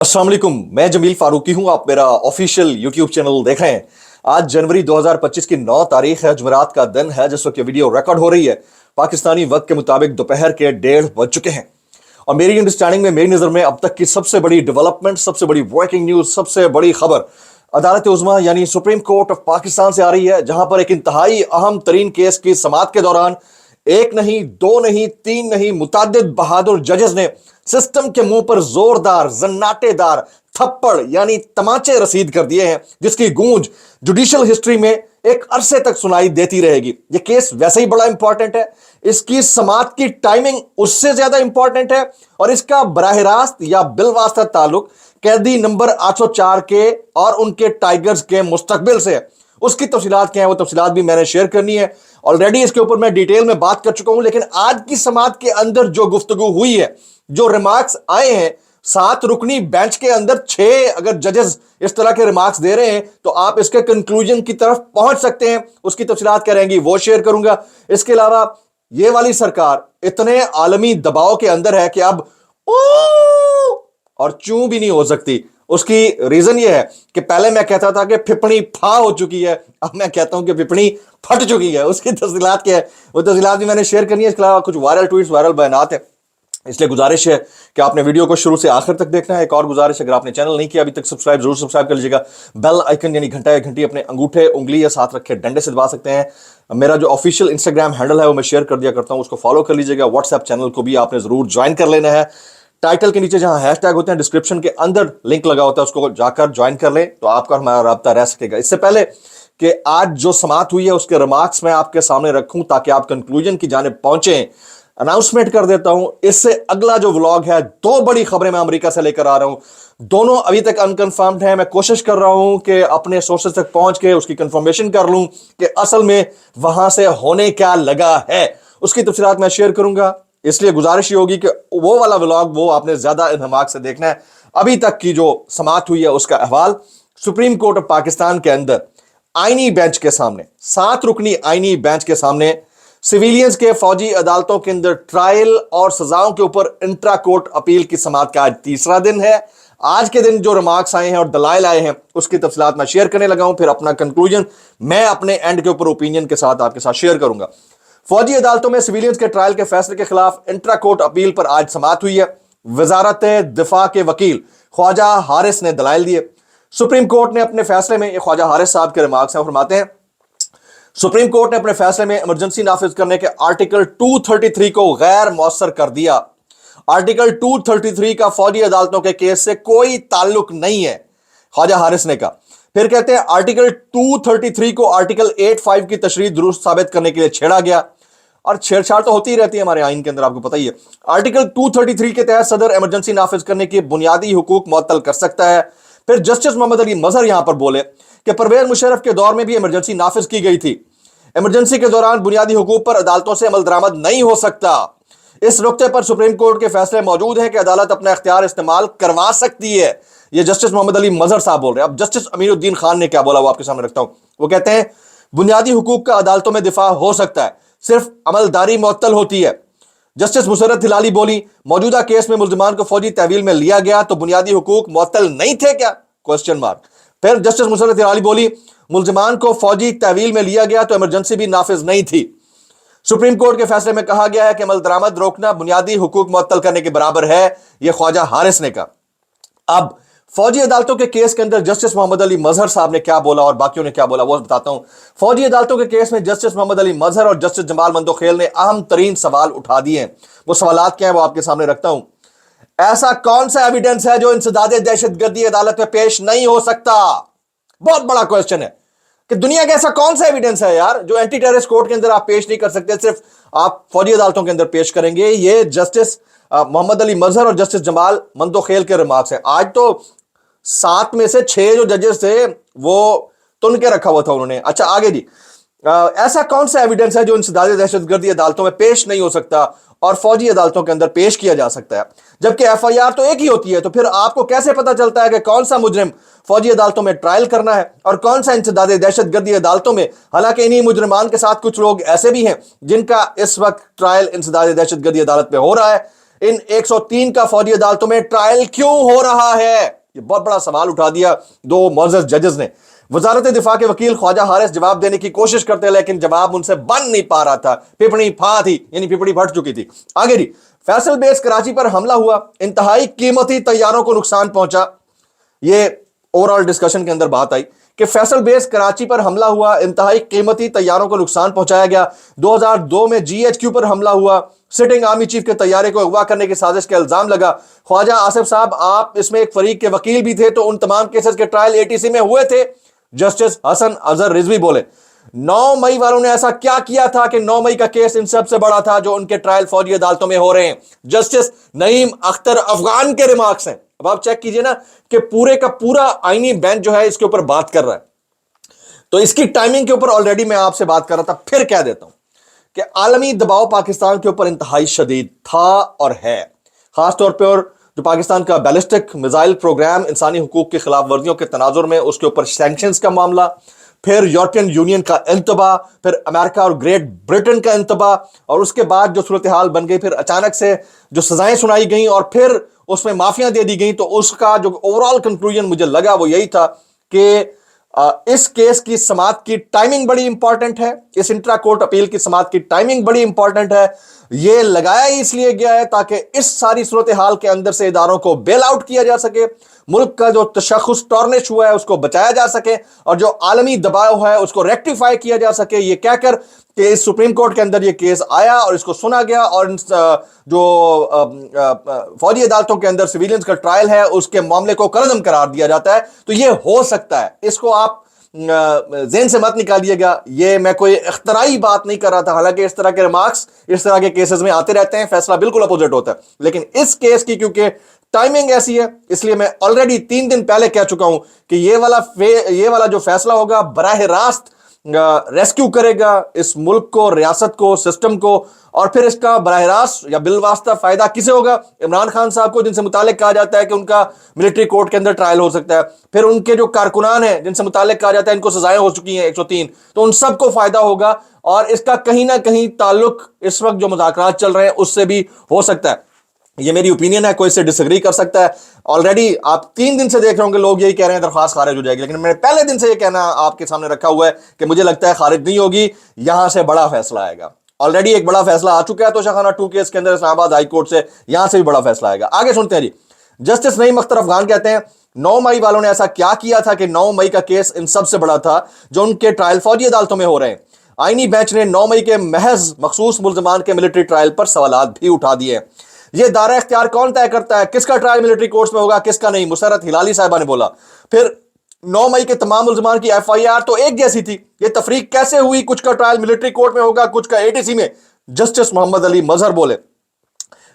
अस्सलाम वालेकुम, मैं जमील फारूकी हूं। आप मेरा ऑफिशियल यूट्यूब चैनल देख रहे हैं। आज जनवरी 2025 की 9 तारीख है, जुमेरात का दिन है। जिस वक्त ये वीडियो रिकॉर्ड हो रही है पाकिस्तानी वक्त के मुताबिक दोपहर के 1:30 बज चुके हैं। और मेरी अंडरस्टैंडिंग में, मेरी नज़र में अब तक की सबसे बड़ी डेवलपमेंट, सबसे बड़ी ब्रेकिंग न्यूज़, सबसे बड़ी खबर अदालत उज़्मा यानी सुप्रीम कोर्ट ऑफ पाकिस्तान से आ रही है, जहां पर एक इंतहाई अहम तरीन केस की समाअत के दौरान एक नहीं, दो नहीं, तीन नहीं, मुतअद्दिद बहादुर जजेस ने सिस्टम के मुंह पर जोरदार जन्नाटेदार थप्पड़ यानी तमाचे रसीद कर दिए हैं, जिसकी गूंज जुडिशियल हिस्ट्री में एक अरसे तक सुनाई देती रहेगी। यह केस वैसे ही बड़ा इंपॉर्टेंट है, इसकी समाअत की टाइमिंग उससे ज्यादा इंपॉर्टेंट है, और इसका बराह रास्त या बिलवास्ता ताल्लुक कैदी नंबर 804 के और उनके टाइगर्स के मुस्तकबिल से है। उसकी तफसीलात क्या है, वो तफसीलात भी मैंने शेयर करनी है। ऑलरेडी इसके ऊपर मैं डिटेल में बात कर चुका हूं, लेकिन आज की समाअत के अंदर जो गुफ्तगू हुई है, जो रिमार्क्स आए हैं 7 रुकनी बेंच के अंदर, 6 अगर जजेस इस तरह के रिमार्क्स दे रहे हैं तो आप इसके कंक्लूजन की तरफ पहुंच सकते हैं। उसकी तफसीलात क्या रहेंगी वो शेयर करूंगा। इसके अलावा ये वाली सरकार इतने आलमी दबाव के अंदर है कि अब और चूं भी नहीं हो सकती। उसकी रीजन ये है कि पहले मैं कहता था कि फिपणी फा हो चुकी है, अब मैं कहता हूं कि फिपणी फट चुकी है। उसकी तफसीलात क्या है वो तफसीलात भी मैंने शेयर करनी है। इसके अलावा कुछ वायरल ट्वीट्स, वायरल बयानात है, इसलिए गुजारिश है कि आपने वीडियो को शुरू से आखिर तक देखना है। एक और गुजारिश, अगर आपने चैनल नहीं किया अभी तक सब्सक्राइब, जरूर सब्सक्राइब कर लीजिएगा। बेल आइकन यानी घंटा या घंटी अपने अंगूठे, उंगली या साथ रखे डंडे से दबा सकते हैं। मेरा जो ऑफिशियल इंस्टाग्राम हैंडल है वो मैं शेयर कर दिया करता हूं, उसको फॉलो कर लीजिएगा। व्हाट्सएप चैनल को भी आपने जरूर ज्वाइन कर लेना है। टाइटल के नीचे जहां हैशटैग होते हैं, डिस्क्रिप्शन के अंदर लिंक लगा होता है, उसको जाकर ज्वाइन कर लें तो आपका हमारा राब्ता रह सकेगा। इससे पहले कि आज जो समाअत हुई है उसके रिमार्क्स मैं आपके सामने रखूं ताकि आप कंक्लूजन की जानिब पहुंचे, अनाउंसमेंट कर देता हूं। इससे अगला जो व्लॉग है, 2 बड़ी खबरें मैं अमेरिका से लेकर आ रहा हूं। दोनों अभी तक अनकंफर्म्ड हैं। मैं कोशिश कर रहा हूं कि अपने सोर्सेज तक पहुंच के उसकी कंफर्मेशन कर लूं कि असल में वहां से होने क्या लगा है। उसकी तफसीलात मैं शेयर करूंगा, इसलिए गुजारिश ये होगी कि वो वाला व्लॉग वो आपने ज्यादा इन्हमाक से देखना है। अभी तक की जो समाअत हुई है उसका अहवाल सुप्रीम कोर्ट ऑफ पाकिस्तान के अंदर आईनी बेंच के सामने, 7 रुकनी आईनी बेंच के सामने सिविलियंस के फौजी अदालतों के अंदर ट्रायल और सजाओं के ऊपर इंट्रा कोर्ट अपील की समाअत का आज तीसरा दिन है। आज के दिन जो रिमार्क्स आए हैं और दलाइल आए हैं उसकी तफसीलात मैं शेयर करने लगा हूं, फिर अपना कंक्लूजन मैं अपने एंड के ऊपर ओपिनियन के साथ आपके साथ शेयर करूंगा। फौजी अदालतों में सिविलियंस के ट्रायल के फैसले के खिलाफ इंट्रा कोर्ट अपील पर आज समाअत हुई है। वजारत दिफा के वकील ख्वाजा हारिस ने दलाइल दिए। सुप्रीम कोर्ट ने अपने फैसले में, ख्वाजा हारिस साहब के रिमार्क्स हैं, फरमाते हैं सुप्रीम कोर्ट ने अपने फैसले में इमरजेंसी नाफिज करने के आर्टिकल 233 को गैर मौसर कर दिया। आर्टिकल 233 का फौजी अदालतों के केस से कोई ताल्लुक नहीं है, ख्वाजा हारिस ने कहा। फिर कहते हैं आर्टिकल 233 को आर्टिकल 85 की तशरीह दुरुस्त साबित करने के लिए छेड़ा गया, और छेड़छाड़ तो होती ही रहती है हमारे आइन के अंदर, आपको पता ही है। आर्टिकल 233 के तहत सदर इमरजेंसी नाफिज करने के बुनियादी हुकूक मुअत्तल कर सकता है। फिर जस्टिस मोहम्मद अली मजहर यहां पर बोले कि परवेज मुशर्रफ के दौर में भी इमरजेंसी नाफिज की गई थी। इमरजेंसी के दौरान बुनियादी हुकूक पर अदालतों से अमल दरामद नहीं हो सकता। इस नुक्ते पर सुप्रीम कोर्ट के फैसले मौजूद हैं कि अदालत अपना इख्तियार इस्तेमाल करवा सकती है। ये जस्टिस मोहम्मद अली मजहर साहब बोल रहे हैं। अब जस्टिस अमीरुद्दीन खान ने क्या बोला वो आपके सामने रखता हूं। वो कहते हैं बुनियादी हुकूक का अदालतों में दिफा हो सकता है, सिर्फ अमलदारी मुअत्तल होती है। जस्टिस मुसर्रत हिलाली बोली मौजूदा केस में मुल्जिमान को फौजी तहवील में लिया गया तो बुनियादी हुकूक मुअत्तल नहीं थे क्या, क्वेश्चन मार्क। फिर जस्टिस मुसर्रत हिलाली बोली मुल्जिमान को फौजी तहवील में लिया गया तो इमरजेंसी भी नाफिज नहीं थी। सुप्रीम कोर्ट के फैसले में कहा गया है कि अमल दरामद रोकना बुनियादी हुकूक मुअत्तल करने के बराबर है, यह ख्वाजा हारिस ने कहा। अब फौजी अदालतों के केस के अंदर जस्टिस मोहम्मद अली मजहर साहब ने क्या बोला और बाकियों ने क्या बोला वो बताता हूं। फौजी अदालतों के केस में जस्टिस मोहम्मद अली मजहर और जस्टिस जमाल मंदोखेल ने अहम तरीन सवाल उठा दिए हैं। वो सवालात क्या है वो आपके सामने रखता हूं। ऐसा कौन सा एविडेंस है जो इंसदादे दहशतगर्दी अदालत में पेश नहीं हो सकता? बहुत बड़ा क्वेश्चन है कि दुनिया का ऐसा कौन सा एविडेंस है यार जो एंटी टेररिस्ट कोर्ट के अंदर आप पेश नहीं कर सकते, सिर्फ आप फौजी अदालतों के अंदर पेश करेंगे। ये जस्टिस मोहम्मद अली मजहर और जस्टिस जमाल मंदोखेल के रिमार्क्स हैं। आज तो 7 में से 6 जो जजेस थे वो तुन के रखा हुआ था उन्होंने। अच्छा आगे जी, ऐसा कौन सा एविडेंस है जो इंसदादे दहशतगर्दी अदालतों में पेश नहीं हो सकता और फौजी अदालतों के अंदर पेश किया जा सकता है, जबकि एफआईआर तो एक ही होती है। तो फिर आपको कैसे पता चलता है कि कौन सा मुजरिम फौजी अदालतों में ट्रायल करना है और कौन सा इंसदादे दहशतगर्दी अदालतों में? हालांकि इन्हीं मुजरिमान के साथ कुछ लोग ऐसे भी हैं जिनका इस वक्त ट्रायल इंसदादे दहशतगर्दी अदालत में हो रहा है। इन 103 का फौजी अदालतों में ट्रायल क्यों हो रहा है? ये बहुत बड़ा सवाल उठा दिया दो मोअज़्ज़ज़ जजेस ने। वजारत दिफा के वकील ख्वाजा हारिस जवाब देने की कोशिश करते हैं, लेकिन जवाब उनसे बन नहीं पा रहा था। पिपड़ी फा थी, यानी पिपड़ी फट चुकी थी। आगे जी, फैसल बेस कराची पर हमला हुआ, इंतहाई कीमती तैयारों को नुकसान पहुंचा। ये ओवरऑल डिस्कशन के अंदर बात आई कि फैसल बेस कराची पर हमला हुआ, इंतहाई कीमती तैयारों को नुकसान पहुंचाया गया। 2002 में GHQ पर हमला हुआ, सिटिंग आर्मी चीफ के तैयारे को अगवा करने की साजिश का इल्जाम लगा। ख्वाजा आसिफ साहब, आप इसमें एक फरीक के वकील भी थे, तो उन तमाम केसेस के ट्रायल ATC में हुए थे। जस्टिस हसन अजहर रिजवी बोले, 9 मई वालों ने ऐसा क्या किया था कि 9 मई का केस इन सबसे बड़ा था जो उनके ट्रायल फौजी अदालतों में हो रहे हैं। जस्टिस नईम अख्तर अफगान के रिमार्क्स हैं। अब आप चेक कीजिए ना कि पूरे का पूरा आईनी बेंच जो है इसके ऊपर बात कर रहा है। तो इसकी टाइमिंग के ऊपर ऑलरेडी मैं आपसे बात कर रहा था, फिर कह देता हूं कि आलमी दबाव पाकिस्तान के ऊपर इंतहाई शदीद था और है। खासतौर पर जो पाकिस्तान का बैलिस्टिक मिसाइल प्रोग्राम, इंसानी हुकूक की खिलाफ वर्जियों के तनाजुर में उसके ऊपर सैंक्शंस का मामला, फिर यूरोपियन यूनियन का इंतबा, फिर अमेरिका और ग्रेट ब्रिटेन का इंतबा, और उसके बाद जो सूरत हाल बन गई, फिर अचानक से जो सजाएं सुनाई गई और फिर उसमें माफियां दे दी गई। तो उसका जो ओवरऑल कंक्लूजन मुझे लगा वो यही था कि इस केस की समाअत की टाइमिंग बड़ी इंपॉर्टेंट है, इस इंट्रा कोर्ट अपील की समाअत की टाइमिंग बड़ी इंपॉर्टेंट है। यह लगाया ही इसलिए गया है ताकि इस सारी सूरत हाल के अंदर से इदारों को बेल आउट किया जा सके, मुल्क का जो तशख़्ख़ुस टॉर्निश हुआ है उसको बचाया जा सके, और जो आलमी दबाव है उसको रेक्टिफाई किया जा सके। ये कहकर कि इस सुप्रीम कोर्ट के अंदर ये केस आया और इसको सुना गया, और जो फौजी अदालतों के अंदर सिविलियंस का ट्रायल है उसके मामले को कलअदम करार दिया जाता है। तो ये हो सकता है, इसको आप ज़हन से मत निकालिएगा। ये मैं कोई इख्तराई बात नहीं कर रहा था, हालांकि इस तरह के रिमार्क्स इस तरह के केसेस में आते रहते हैं, फैसला बिल्कुल अपोजिट होता है। लेकिन इस केस की क्योंकि टाइमिंग ऐसी है, इसलिए मैं ऑलरेडी 3 दिन पहले कह चुका हूं कि ये वाला जो फैसला होगा बराह रास्त रेस्क्यू करेगा इस मुल्क को, रियासत को, सिस्टम को। और फिर इसका बराह रास्त या बिलवास्ता फायदा किसे होगा? इमरान खान साहब को, जिनसे मुतालिक कहा जाता है कि उनका मिलिट्री कोर्ट के अंदर ट्रायल हो सकता है। फिर उनके जो कारकुनान हैं जिनसे मुतालिक कहा जाता है इनको सजाएं हो चुकी हैं 103, तो उन सबको फायदा होगा। और इसका कहीं ना कहीं ताल्लुक इस वक्त जो मुज़ाकरात चल रहे हैं उससे भी हो सकता है। ये मेरी ओपिनियन है, कोई इससे डिसएग्री कर सकता है। ऑलरेडी आप 3 दिन से देख रहे होंगे लोग यही कह रहे हैं दरख्वास्त खारिज हो जाएगी, लेकिन मैंने पहले दिन से ये कहना आपके सामने रखा हुआ है कि मुझे लगता है खारिज नहीं होगी, यहां से बड़ा फैसला आएगा। ऑलरेडी एक बड़ा फैसला आ चुका है तोशाखाना 2 केस के अंदर इस्लामाबाद हाई कोर्ट से, यहां से भी बड़ा फैसला आएगा। आगे सुनते हैं जी। जस्टिस नईम अख्तर अफगान कहते हैं, 9 मई वालों ने ऐसा क्या किया था कि 9 मई का केस इन सबसे बड़ा था जो उनके ट्रायल फौजी अदालतों में हो रहे हैं। आईनी बेंच ने 9 मई के महज मखसूस मुल्ज़मान के मिलिट्री ट्रायल पर सवालात भी उठा दिए। ये दायरा इख्तियार कौन तय करता है, किसका ट्रायल मिलिट्री कोर्ट्स में होगा, किसका नहीं? मुसर्रत हिलाली साहिबा ने बोला। फिर 9 मई के तमाम मुल्ज़मान की FIR तो एक जैसी थी, ये तफरीक कैसे हुई? कुछ का ट्रायल मिलिट्री कोर्ट में होगा, कुछ का ATC में। जस्टिस मोहम्मद अली मजहर बोले।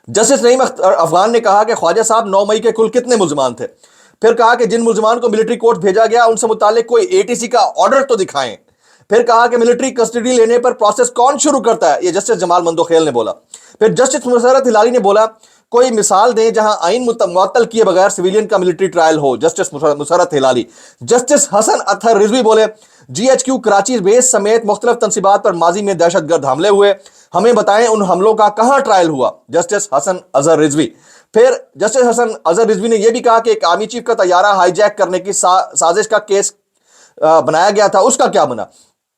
जस्टिस नईम अफगान ने कहा कि ख्वाजा साहब 9 मई के कुल कितने मुल्ज़मान थे? फिर कहा कि जिन मुल्ज़मान को मिलिट्री कोर्ट भेजा गया उनसे मुतालिक कोई ATC का ऑर्डर तो दिखाएं। फिर कहा कि मिलिट्री कस्टडी लेने पर प्रोसेस कौन शुरू करता है? ये जस्टिस जमाल मंदोखेल ने बोला। फिर जस्टिस मुसर्रत हिलाली ने बोला, कोई मिसाल दें जहां आइन मुअत्तल किए बगैर सिविलियन का मिलिट्री ट्रायल हो। जस्टिस मुसर्रत हिलाली। जस्टिस हसन अतहर रिजवी बोले, GHQ कराची बेस समेत मुख्तलिफ तनसीबात पर माजी में दहशतगर्द हमले हुए, हमें बताएं उन हमलों का कहां ट्रायल हुआ? जस्टिस हसन अजहर रिजवी। फिर जस्टिस हसन अजहर रिजवी ने यह भी कहा कि एक आर्मी चीफ का तैयारा हाईजैक करने की साजिश का केस बनाया गया था, उसका क्या बना?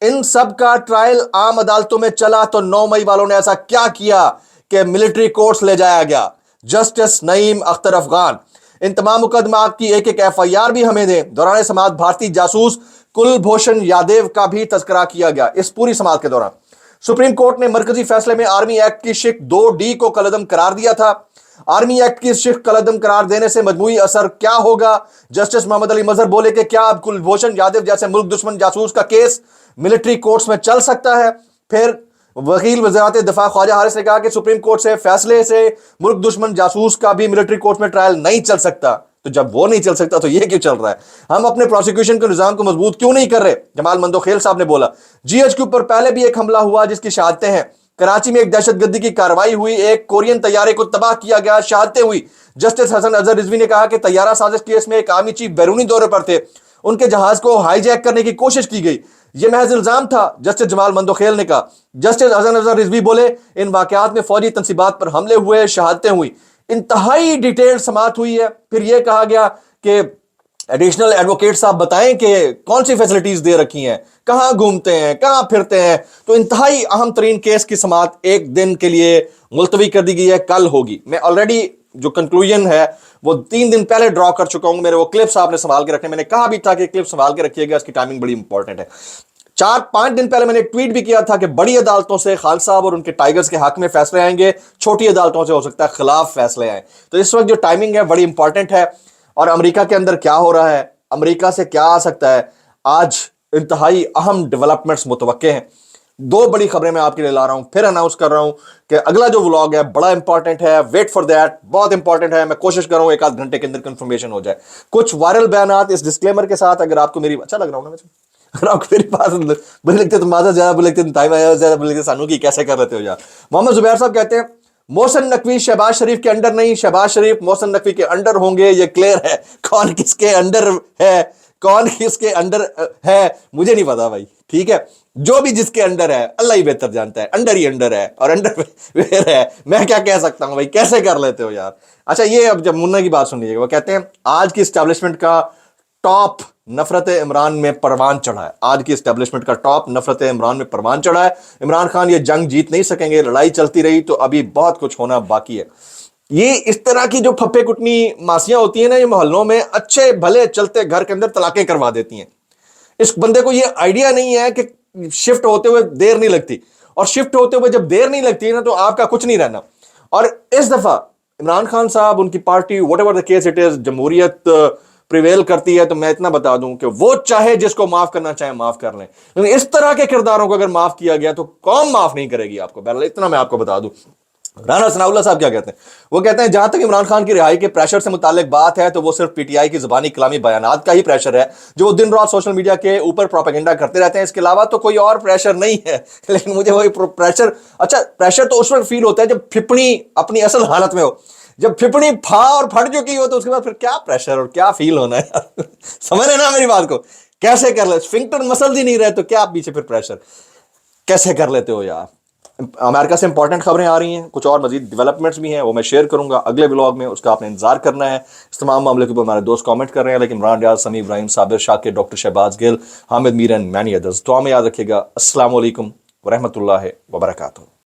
इन सब का ट्रायल आम अदालतों में चला, तो 9 मई वालों ने ऐसा क्या किया कि मिलिट्री कोर्ट्स ले जाया गया? जस्टिस नईम अख्तर अफगान। इन तमाम मुकदमात की एक एक FIR भी हमें दें। दौरान समाअत भारतीय जासूस कुलभूषण यादव का भी तस्करा किया गया। इस पूरी समाअत के दौरान सुप्रीम कोर्ट ने मरकजी फैसले में आर्मी एक्ट की शिक 2D को कलअदम करार दिया था। आर्मी एक्ट की शिक कलअदम करार देने से मजमूई असर क्या होगा? जस्टिस मोहम्मद अली मजहर बोले कि क्या अब कुलभूषण यादव जैसे मुल्क दुश्मन जासूस का केस मिलिट्री कोर्ट्स में चल सकता है? फिर वकील वज़ारत दिफा ख्वाजा हारिस ने कहा कि सुप्रीम कोर्ट से फैसले से मुल्क दुश्मन जासूस का भी मिलिट्री कोर्ट में ट्रायल नहीं चल सकता। तो जब वो नहीं चल सकता तो ये क्यों चल रहा है? हम अपने प्रोसिक्यूशन के निजाम को मजबूत क्यों नहीं कर रहे? जमाल मंदोखेल साहब ने बोला। GHQ पर पहले भी एक हमला हुआ जिसकी शहादतें हैं। कराची में एक दहशतगर्दी की कार्रवाई हुई, एक कोरियन तैयारे को तबाह किया गया, शहादतें हुई। जस्टिस हसन अजहर रिजवी ने कहा कि तैयारा साजिश केस में एक आर्मी चीफ बैरूनी दौरे पर थे, उनके जहाज को हाईजैक करने की कोशिश की गई। یہ محض الزام تھا, جسٹس جمال مندوخیل نے کہا. جسٹس حسن افضل رضوی بولے ان واقعات میں فوجی تنصیبات پر حملے ہوئے, شہادتیں ہوئی, انتہائی ڈیٹیل سماعت ہوئی ہے. پھر یہ کہا گیا کہ ایڈیشنل ایڈوکیٹ صاحب بتائیں کہ کون سی فیسلٹیز دے رکھی ہیں, کہاں گھومتے ہیں, کہاں پھرتے ہیں. تو انتہائی اہم ترین کیس کی سماعت ایک دن کے لیے ملتوی کر دی گئی ہے, کل ہوگی. میں آلریڈی جو کنکلوژن ہے وہ 3 دن پہلے ڈرا کر چکا ہوں. میرے وہ کلپس آپ نے سنبھال کے رکھنے, میں نے کہا بھی تھا کہ کلپ سنبھال کے رکھیے گا, اس کی ٹائمنگ بڑی امپورٹنٹ ہے. 4-5 دن پہلے میں نے ایک ٹویٹ بھی کیا تھا کہ بڑی عدالتوں سے خالد صاحب اور ان کے ٹائیگرز کے حق میں فیصلے آئیں گے, چھوٹی عدالتوں سے ہو سکتا ہے خلاف فیصلے آئیں. تو اس وقت جو ٹائمنگ ہے بڑی امپورٹنٹ ہے. اور امریکہ کے اندر کیا ہو رہا ہے, امریکہ سے کیا آ سکتا ہے, آج انتہائی اہم ڈیولپمنٹس متوقع ہیں. 2 بڑی خبریں میں آپ کے لیے لا رہا ہوں, پھر اناؤنس کر رہا ہوں کہ اگلا جو ولاگ ہے بڑا امپورٹنٹ ہے, ویٹ فار دیٹ, بہت امپورٹنٹ ہے. میں کوشش کر رہا ہوں 1-8 گھنٹے کے اندر کنفرمیشن ہو جائے. کچھ وائرل بیانات اس ڈسکلیمر کے ساتھ, اگر آپ کو میری اچھا لگ رہا ہوں نا, اگر آپ کو میری بات بولے لگتے تم مازا زیادہ بولے لگتے ٹائم آیا زیادہ بولے لگتے سانو کی کیسے کر لیتے ہو یار. محمد زبیر صاحب کہتے ہیں محسن نقوی شہباز شریف کے انڈر نہیں, شہباز شریف محسن نقوی کے انڈر ہوں گے. یہ کلیئر ہے, کون کس کے انڈر ہے, کون کس کے انڈر ہے مجھے نہیں پتا بھائی, ٹھیک ہے. جو بھی جس کے انڈر ہے اللہ ہی بہتر جانتا ہے, انڈر ہی انڈر ہے اور انڈر ویئر ہے. میں کیا کہہ سکتا ہوں بھائی, کیسے کر لیتے ہو یار. اچھا یہ اب جب منا کی بات سن لیجیے گا, وہ کہتے ہیں آج کی اسٹیبلشمنٹ کا ٹاپ نفرت عمران میں پروان چڑھا ہے. آج کی اسٹیبلشمنٹ کا ٹاپ نفرت عمران میں پروان چڑھا ہے. عمران خان یہ جنگ جیت نہیں سکیں گے, لڑائی چلتی رہی تو ابھی بہت کچھ ہونا باقی ہے. یہ اس طرح کی جو پھپے کٹنی ماسیاں ہوتی ہیں نا, یہ محلوں میں اچھے بھلے چلتے گھر کے اندر طلاقیں کروا دیتی ہیں. اس بندے کو یہ آئیڈیا نہیں ہے کہ شفٹ ہوتے ہوئے دیر نہیں لگتی, اور شفٹ ہوتے ہوئے جب دیر نہیں لگتی ہے نا تو آپ کا کچھ نہیں رہنا. اور اس دفعہ عمران خان صاحب, ان کی party what ever the case it is, جمہوریت پریویل کرتی ہے. تو میں اتنا بتا دوں کہ وہ چاہے جس کو معاف کرنا چاہے معاف کر لیں, لیکن اس طرح کے کرداروں کو اگر معاف کیا گیا تو قوم معاف نہیں کرے گی آپ کو. بہرحال اتنا میں آپ کو بتا دوں. رانا ثناء اللہ صاحب کیا کہتے ہیں, وہ کہتے ہیں جہاں تک عمران خان کی رہائی کے پریشر سے متعلق بات ہے تو وہ صرف پی ٹی آئی کی زبانی کلامی بیانات کا ہی پریشر ہے جو وہ دن رات سوشل میڈیا کے اوپر پروپیگنڈا کرتے رہتے ہیں. اس کے علاوہ تو کوئی اور پریشر نہیں ہے. لیکن مجھے وہی پریشر, اچھا پریشر تو اس وقت فیل ہوتا ہے جب پھپڑی اپنی اصل حالت میں ہو. جب پھپڑی اور پھٹ چکی ہو تو اس کے بعد پھر کیا پریشر اور کیا فیل ہونا ہے. سمجھ رہے نا میری بات کو, کیسے کر لے سفنکٹر مسل ہی نہیں رہے تو کیا پیچھے پھر پریشر کیسے کر لیتے ہو یار. امریکہ سے امپورٹنٹ خبریں آ رہی ہیں, کچھ اور مزید ڈیولپمنٹس بھی ہیں, وہ میں شیئر کروں گا اگلے ولاگ میں, اس کا آپ نے انتظار کرنا ہے. اس تمام معاملے کے اوپر ہمارے دوست کامنٹ کر رہے ہیں, لیکن عمران ریاض, سمیع ابراہیم, صابر شاکر, ڈاکٹر شہباز گل, حامد میرن, مینی ادرز. دعا میں یاد رکھیے گا. السلام علیکم ورحمۃ اللہ وبرکاتہ.